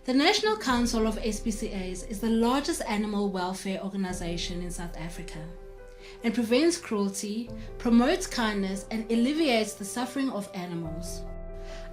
The National Council of SPCAs is the largest animal welfare organization in South Africa and prevents cruelty, promotes kindness, and alleviates the suffering of animals.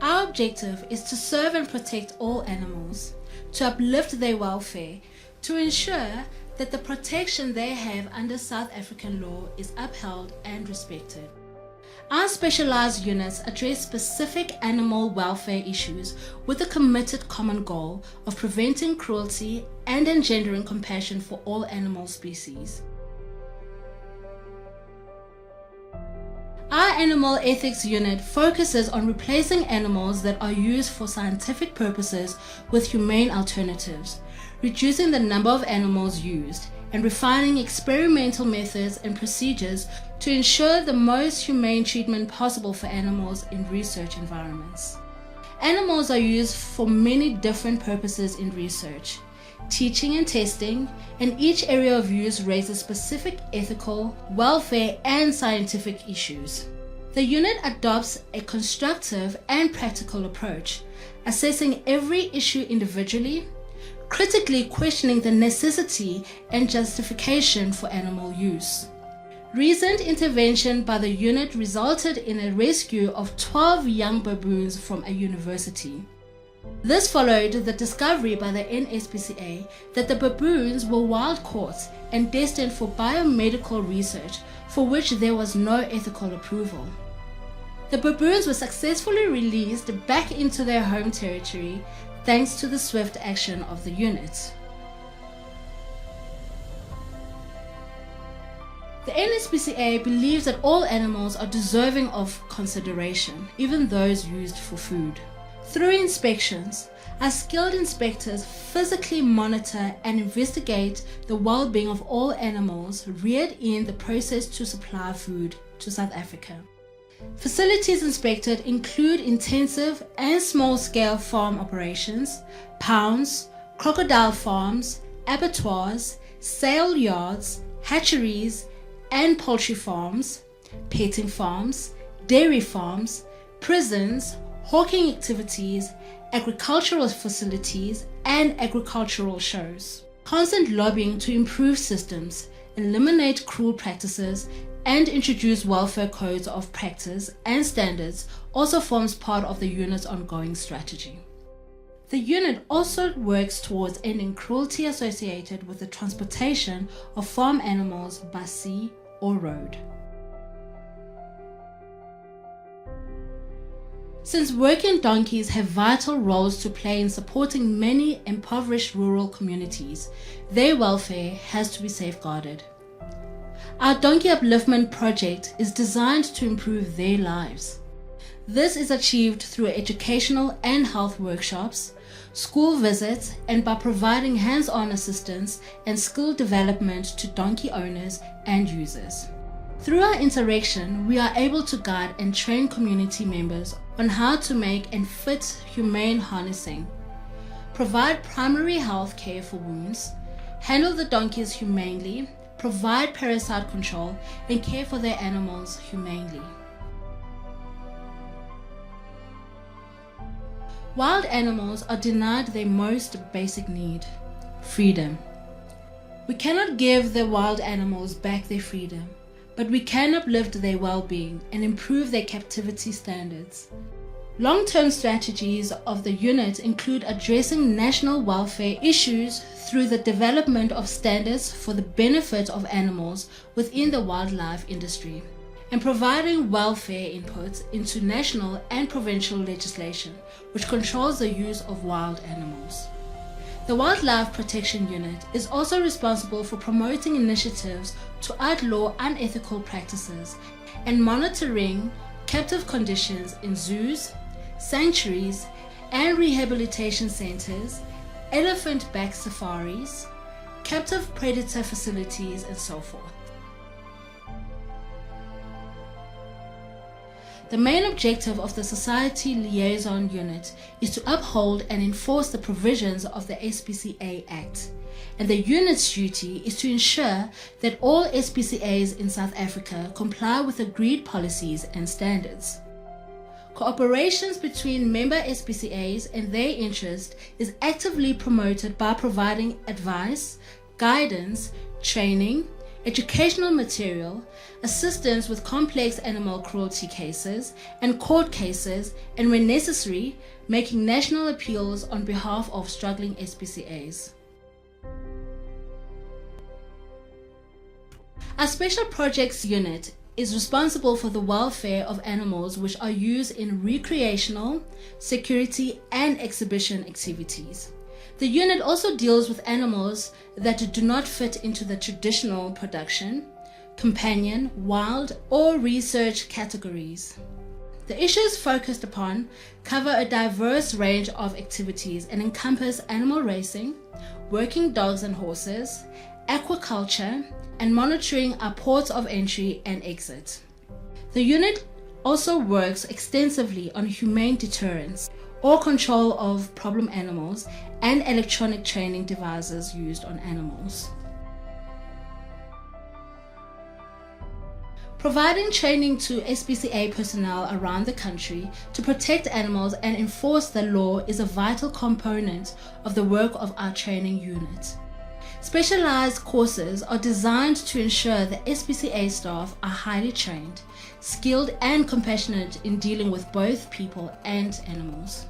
Our objective is to serve and protect all animals, to uplift their welfare, to ensure that the protection they have under South African law is upheld and respected. Our specialized units address specific animal welfare issues with a committed common goal of preventing cruelty and engendering compassion for all animal species. Our Animal Ethics Unit focuses on replacing animals that are used for scientific purposes with humane alternatives, reducing the number of animals used, and refining experimental methods and procedures to ensure the most humane treatment possible for animals in research environments. Animals are used for many different purposes in research, teaching and testing, and each area of use raises specific ethical, welfare, and scientific issues. The unit adopts a constructive and practical approach, assessing every issue individually, critically questioning the necessity and justification for animal use. Recent intervention by the unit resulted in a rescue of 12 young baboons from a university. This followed the discovery by the NSPCA that the baboons were wild caught and destined for biomedical research for which there was no ethical approval. The baboons were successfully released back into their home territory thanks to the swift action of the unit. The NSPCA believes that all animals are deserving of consideration, even those used for food. Through inspections, our skilled inspectors physically monitor and investigate the well-being of all animals reared in the process to supply food to South Africa. Facilities inspected include intensive and small-scale farm operations, pounds, crocodile farms, abattoirs, sale yards, hatcheries and poultry farms, petting farms, dairy farms, prisons, hawking activities, agricultural facilities, and agricultural shows. Constant lobbying to improve systems, eliminate cruel practices, and introduce welfare codes of practice and standards also forms part of the unit's ongoing strategy. The unit also works towards ending cruelty associated with the transportation of farm animals by sea or road. Since working donkeys have vital roles to play in supporting many impoverished rural communities, their welfare has to be safeguarded. Our Donkey Upliftment project is designed to improve their lives. This is achieved through educational and health workshops, school visits, and by providing hands-on assistance and skill development to donkey owners and users. Through our interaction, we are able to guide and train community members on how to make and fit humane harnessing, provide primary health care for wounds, handle the donkeys humanely, provide parasite control, and care for their animals humanely. Wild animals are denied their most basic need, freedom. We cannot give the wild animals back their freedom, but we can uplift their well-being and improve their captivity standards. Long-term strategies of the unit include addressing national welfare issues through the development of standards for the benefit of animals within the wildlife industry, and providing welfare input into national and provincial legislation which controls the use of wild animals. The Wildlife Protection Unit is also responsible for promoting initiatives to outlaw unethical practices and monitoring captive conditions in zoos, sanctuaries, and rehabilitation centers, elephant-back safaris, captive predator facilities, and so forth. The main objective of the Society Liaison Unit is to uphold and enforce the provisions of the SPCA Act, and the unit's duty is to ensure that all SPCAs in South Africa comply with agreed policies and standards. Cooperations between member SPCAs and their interest is actively promoted by providing advice, guidance, training, educational material, assistance with complex animal cruelty cases and court cases, and when necessary, making national appeals on behalf of struggling SPCAs. Our Special Projects Unit is responsible for the welfare of animals which are used in recreational, security, and exhibition activities. The unit also deals with animals that do not fit into the traditional production, companion, wild, or research categories. The issues focused upon cover a diverse range of activities and encompass animal racing, working dogs and horses, aquaculture, and monitoring our ports of entry and exit. The unit also works extensively on humane deterrence or control of problem animals and electronic training devices used on animals. Providing training to SPCA personnel around the country to protect animals and enforce the law is a vital component of the work of our training unit. Specialized courses are designed to ensure that SPCA staff are highly trained, skilled, and compassionate in dealing with both people and animals.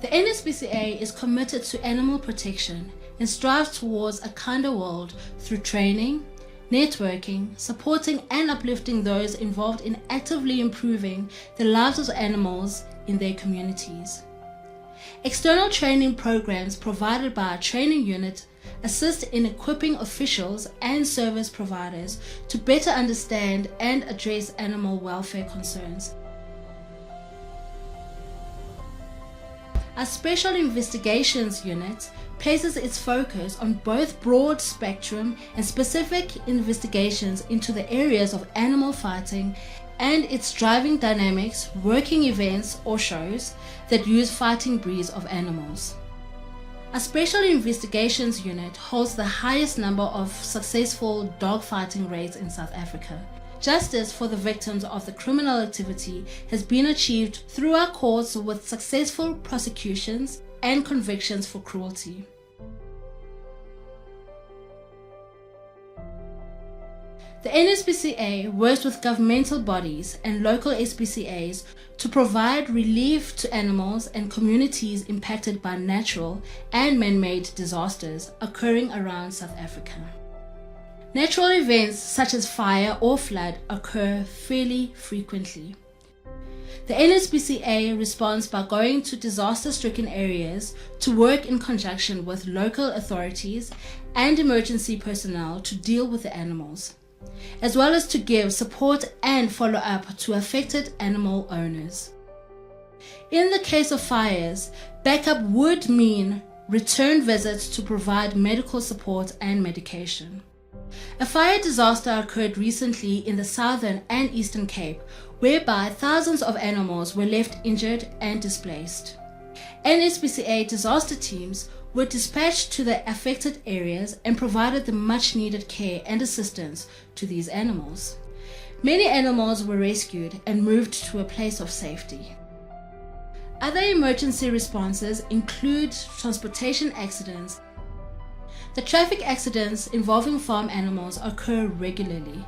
The NSPCA is committed to animal protection and strives towards a kinder world through training, networking, supporting and uplifting those involved in actively improving the lives of animals in their communities. External training programs provided by our training unit assist in equipping officials and service providers to better understand and address animal welfare concerns. Our Special Investigations Unit places its focus on both broad spectrum and specific investigations into the areas of animal fighting and its driving dynamics, working events or shows that use fighting breeds of animals. Our Special Investigations Unit holds the highest number of successful dogfighting raids in South Africa. Justice for the victims of the criminal activity has been achieved through our courts with successful prosecutions and convictions for cruelty. The NSPCA works with governmental bodies and local SPCAs to provide relief to animals and communities impacted by natural and man-made disasters occurring around South Africa. Natural events such as fire or flood occur fairly frequently. The NSPCA responds by going to disaster-stricken areas to work in conjunction with local authorities and emergency personnel to deal with the animals, as well as to give support and follow-up to affected animal owners. In the case of fires, backup would mean return visits to provide medical support and medication. A fire disaster occurred recently in the Southern and Eastern Cape, whereby thousands of animals were left injured and displaced. NSPCA disaster teams were dispatched to the affected areas and provided the much-needed care and assistance to these animals. Many animals were rescued and moved to a place of safety. Other emergency responses include transportation accidents. The traffic accidents involving farm animals occur regularly.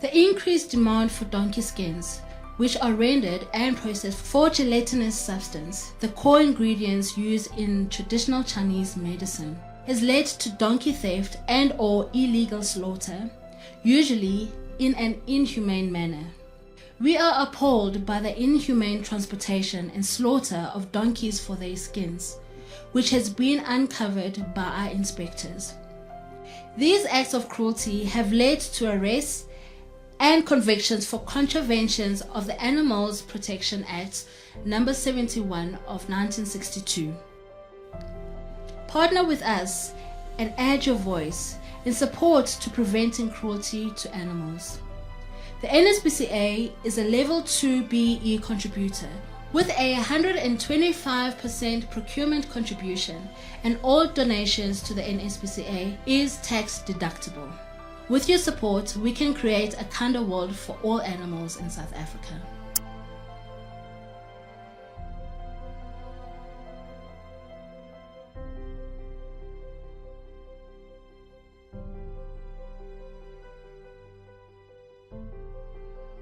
The increased demand for donkey skins, which are rendered and processed for gelatinous substance, the core ingredients used in traditional Chinese medicine, has led to donkey theft and/or illegal slaughter, usually in an inhumane manner. We are appalled by the inhumane transportation and slaughter of donkeys for their skins, which has been uncovered by our inspectors. These acts of cruelty have led to arrests and convictions for contraventions of the Animals Protection Act No. 71 of 1962. Partner with us and add your voice in support to preventing cruelty to animals. The NSPCA is a Level 2 BE contributor with a 125% procurement contribution, and all donations to the NSPCA is tax deductible. With your support, we can create a kinder world for all animals in South Africa.